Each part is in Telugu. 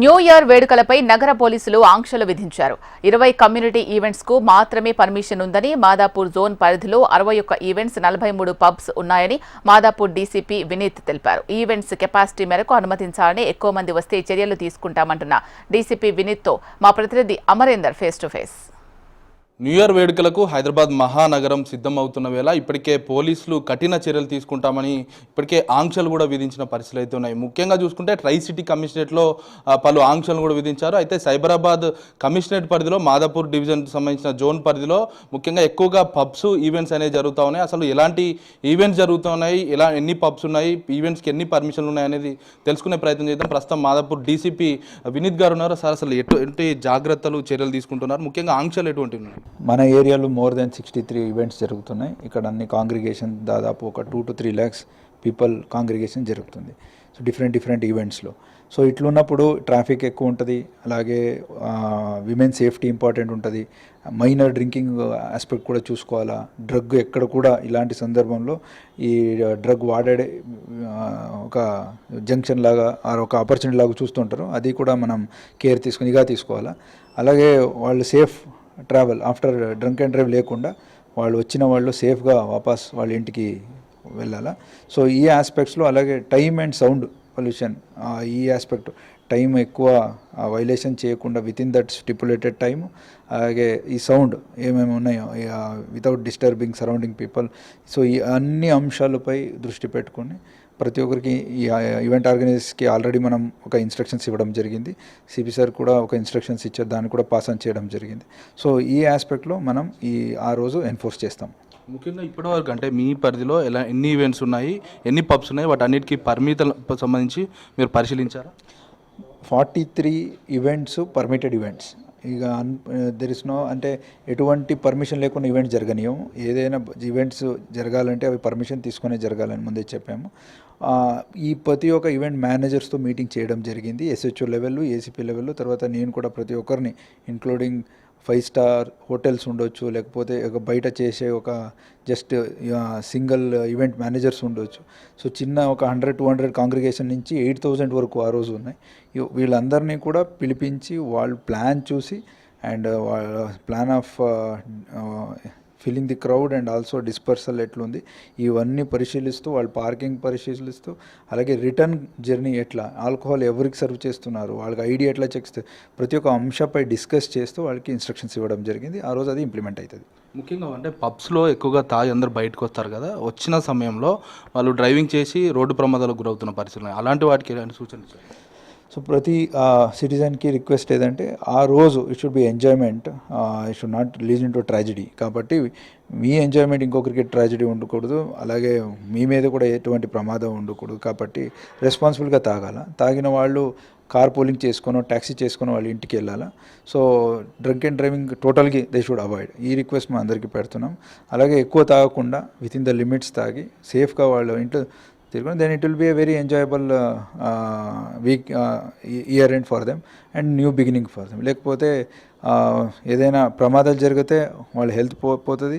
న్యూ ఇయర్ వేడుకలపై నగర పోలీసులు ఆంక్షలు విధించారు. 20 కమ్యూనిటీ ఈవెంట్స్ కు మాత్రమే పర్మిషన్ ఉందని, మాదాపూర్ జోన్ పరిధిలో 61 ఈవెంట్స్, 43 పబ్స్ ఉన్నాయని మాదాపూర్ డీసీపీ వినీత్ తెలిపారు. ఈవెంట్స్ కెపాసిటీ మేరకు అనుమతించాలని, ఎక్కువ మంది వస్తే చర్యలు తీసుకుంటామంటున్న డీసీపీ వినీత్ తో మా ప్రతినిధి Amarender face to face. New year వేడుకలకు హైదరాబాద్ మహానగరం సిద్ధమవుతున్న వేళ ఇప్పటికే పోలీసులు కఠిన చర్యలు తీసుకుంటామని ఇప్పటికే ఆంక్షలు కూడా విధించిన పరిస్థితులు అయితే ఉన్నాయి. ముఖ్యంగా చూసుకుంటే ట్రై సిటీ కమిషనరేట్లో పలు ఆంక్షలు కూడా విధించారు. అయితే సైబరాబాద్ కమిషనరేట్ పరిధిలో మాదాపూర్ డివిజన్కి సంబంధించిన జోన్ పరిధిలో ముఖ్యంగా ఎక్కువగా పబ్స్ ఈవెంట్స్ అనేవి జరుగుతూ ఉన్నాయి. అసలు ఎలాంటి ఈవెంట్స్ జరుగుతున్నాయి, ఎన్ని పబ్స్ ఉన్నాయి, ఈవెంట్స్కి ఎన్ని పర్మిషన్లు ఉన్నాయి అనేది తెలుసుకునే ప్రయత్నం చేద్దాం. ప్రస్తుతం మాదాపూర్ డీసీపీ వినీత్ గారు ఉన్నారు. సార్, అసలు ఎటువంటి జాగ్రత్తలు చర్యలు తీసుకుంటున్నారు, ముఖ్యంగా ఆంక్షలు ఎటువంటి ఉన్నాయి? మన ఏరియాలో మోర్ దెన్ 63 ఈవెంట్స్ జరుగుతున్నాయి. ఇక్కడ అన్ని కాంగ్రిగేషన్ దాదాపు ఒక 2 to 3 lakhs పీపుల్ కాంగ్రిగేషన్ జరుగుతుంది. సో డిఫరెంట్ ఈవెంట్స్లో. సో ఇట్లున్నప్పుడు ట్రాఫిక్ ఎక్కువ ఉంటుంది, అలాగే విమెన్ సేఫ్టీ ఇంపార్టెంట్ ఉంటుంది, మైనర్ డ్రింకింగ్ ఆస్పెక్ట్ కూడా చూసుకోవాలా. డ్రగ్ ఎక్కడ కూడా ఇలాంటి సందర్భంలో ఈ డ్రగ్ వాడే ఒక జంక్షన్ లాగా ఒక ఆపర్చునిటీ లాగా చూస్తుంటారు. అది కూడా మనం కేర్ తీసుకుని ఇగా తీసుకోవాలా. అలాగే వాళ్ళు safe travel after drunk and drive లేకుండా వాళ్ళు వచ్చిన వాళ్ళు సేఫ్గా వాపస్ వాళ్ళ ఇంటికి వెళ్ళాలా. సో ఈ ఆస్పెక్ట్స్లో, అలాగే టైం అండ్ సౌండ్ పొల్యూషన్, ఈ ఆస్పెక్ట్ టైం ఎక్కువ వైలేషన్ చేయకుండా with in that stipulated time, అలాగే ఈ సౌండ్ ఏమేమి ఉన్నాయో without disturbing surrounding people. So ఈ అన్ని అంశాలపై దృష్టి పెట్టుకొని ప్రతి ఒక్కరికి ఈ ఈవెంట్ ఆర్గనైజర్స్కి ఆల్రెడీ మనం ఒక ఇన్స్ట్రక్షన్స్ ఇవ్వడం జరిగింది. సిపి సార్ కూడా ఒక ఇన్స్ట్రక్షన్స్ ఇచ్చారు, దాన్ని కూడా పాస్ ఆన్ చేయడం జరిగింది. సో ఈ ఆస్పెక్ట్లో మనం ఆ రోజు ఎన్ఫోర్స్ చేస్తాం. ముఖ్యంగా ఇప్పటివరకు అంటే మీ పరిధిలో ఎన్ని ఈవెంట్స్ ఉన్నాయి, ఎన్ని పబ్స్ ఉన్నాయి, వాటి అన్నిటికీ పర్మిట్లకు సంబంధించి మీరు పరిశీలించారా? 43 ఈవెంట్స్ పర్మిటెడ్ ఈవెంట్స్. ఇక దెర్ ఇస్ నో, అంటే ఎటువంటి పర్మిషన్ లేకుండా ఈవెంట్స్ జరగనియం. ఏదైనా ఈవెంట్స్ జరగాలంటే అవి పర్మిషన్ తీసుకునే జరగాలని ముందే చెప్పాము. ఈ ప్రతి ఒక్క ఈవెంట్ మేనేజర్స్తో మీటింగ్ చేయడం జరిగింది, ఎస్హెచ్ఓ లెవెల్, ఏసీపీ లెవెల్. తర్వాత నేను కూడా ప్రతి ఒక్కరిని, ఇంక్లూడింగ్ 5 star హోటల్స్ ఉండొచ్చు, లేకపోతే బయట చేసే ఒక జస్ట్ సింగిల్ ఈవెంట్ మేనేజర్స్ ఉండొచ్చు. సో చిన్న ఒక 100-200 కాంగ్రిగేషన్ నుంచి 8,000 వరకు ఆ రోజు ఉన్నాయి. వీళ్ళందరినీ కూడా పిలిపించి వాళ్ళు ప్లాన్ చూసి అండ్ వాళ్ళ plan of filling the crowd and also dispersal ఎట్లుంది ఇవన్నీ పరిశీలిస్తూ, వాళ్ళు పార్కింగ్ పరిశీలిస్తూ, అలాగే రిటర్న్ జర్నీ ఎట్లా, ఆల్కహాల్ ఎవరికి సర్వ్ చేస్తున్నారు, వాళ్ళకి ఐడి ఎట్లా చెక్స్తే, ప్రతి ఒక్క అంశంపై డిస్కస్ చేస్తూ వాళ్ళకి ఇన్స్ట్రక్షన్స్ ఇవ్వడం జరిగింది. ఆ రోజు అది ఇంప్లిమెంట్ అవుతుంది. ముఖ్యంగా అంటే పబ్స్లో ఎక్కువగా తాగి అందరు బయటకు వస్తారు కదా, వచ్చిన సమయంలో వాళ్ళు డ్రైవింగ్ చేసి రోడ్డు ప్రమాదాలకు గురవుతున్న పరిస్థితులు, అలాంటి వాటికి ఎలాంటి సూచనలు ఇచ్చారు? సో ప్రతి సిటిజన్కి రిక్వెస్ట్ ఏదంటే, ఆ రోజు it should be enjoyment, it should not lead in to tragedy. కాబట్టి మీ ఎంజాయ్మెంట్ ఇంకొకరికి ట్రాజడీ ఉండకూడదు, అలాగే మీ మీద కూడా ఎటువంటి ప్రమాదం ఉండకూడదు. కాబట్టి రెస్పాన్సిబుల్గా తాగిన వాళ్ళు కార్ పూలింగ్ చేసుకొని, ట్యాక్సీ చేసుకొని వాళ్ళ ఇంటికి వెళ్ళాలా. సో డ్రంక్ అండ్ డ్రైవింగ్ టోటల్గా దే షుడ్ అవాయిడ్. ఈ రిక్వెస్ట్ మేము అందరికీ పెడుతున్నాం. అలాగే ఎక్కువ తాగకుండా విత్ ఇన్ ద లిమిట్స్ తాగి సేఫ్గా వాళ్ళు ఇంట్లో తిరుగుని, then it will be a very enjoyable week year end for them and new beginning for them. లేకపోతే ఏదైనా ప్రమాదాలు జరిగితే వాళ్ళ హెల్త్ పోతుంది,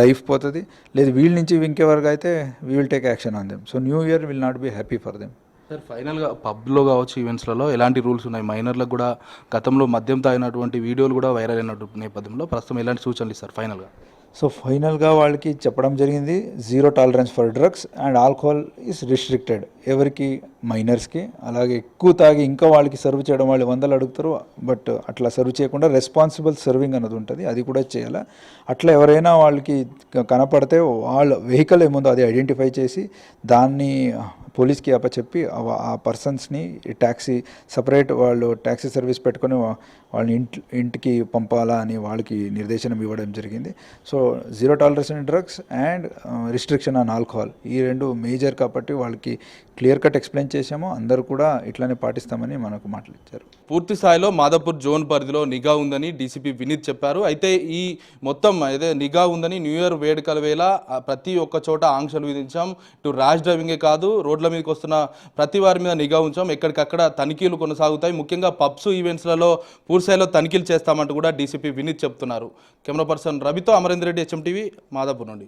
లైఫ్ పోతుంది. లేదు వీళ్ళ నుంచి ఇంకెవరికి అయితే we will take action on them. So new year will not be happy for them. Sir, ఫైనల్గా పబ్లో కావచ్చు, ఈవెంట్స్లలో ఎలాంటి రూల్స్ ఉన్నాయి? మైనర్లకు కూడా గతంలో మద్యం తాగినటువంటి వీడియోలు కూడా వైరల్ అయిన నేపథ్యంలో ప్రస్తుతం ఎలాంటి సూచనలు ఇస్తారు ఫైనల్గా? సో ఫైనల్గా వాళ్ళకి చెప్పడం జరిగింది, 0 tolerance for drugs and alcohol is restricted. ఎవరికి? మైనర్స్కి. అలాగే ఎక్కువ తాగి ఇంకా వాళ్ళకి సర్వ్ చేయడం, వాళ్ళు 100 అడుగుతారు, బట్ అట్లా సర్వ్ చేయకుండా రెస్పాన్సిబుల్ సర్వింగ్ అన్నది ఉంటుంది, అది కూడా చేయాలి. అట్లా ఎవరైనా వాళ్ళకి కనపడితే వాళ్ళ వెహికల్ ఏముందో అది ఐడెంటిఫై చేసి దాన్ని పోలీస్కి అప్పచెప్పి ఆ పర్సన్స్ని ట్యాక్సీ సపరేట్ వాళ్ళు ట్యాక్సీ సర్వీస్ పెట్టుకొని వాళ్ళని ఇంటికి పంపాలా అని వాళ్ళకి నిర్దేశనం ఇవ్వడం జరిగింది. So 0 tolerance in drugs and restriction on alcohol, ఈ రెండు మేజర్. కాబట్టి వాళ్ళకి క్లియర్ కట్ ఎక్స్ప్లెయిన్ చేసాము, అందరూ కూడా ఇట్లానే పాటిస్తామని మనకు మాట్లాడారు. పూర్తి స్థాయిలో మాదాపూర్ జోన్ పరిధిలో నిఘా ఉందని డీసీపీ వినీత్ చెప్పారు. అయితే ఈ మొత్తం అదే నిఘా ఉందని, న్యూ ఇయర్ వేడుకల వేళ ప్రతి ఒక్క చోట ఆంక్షలు విధించాం. ఇటు ర్యాష్ డ్రైవింగే కాదు, రోడ్ల మీదకి వస్తున్న ప్రతి వారి మీద నిఘా ఉంచాం. ఎక్కడికక్కడ తనిఖీలు కొనసాగుతాయి. ముఖ్యంగా పబ్స్, ఈవెంట్స్లలో పూర్తి స్థాయిలో తనిఖీలు చేస్తామంటూ కూడా డీసీపీ వినీత్ చెప్తున్నారు. కెమెరా పర్సన్ రవితో అమరేందర్ రెడ్డి, HM TV, మాదాపూర్ నుండి.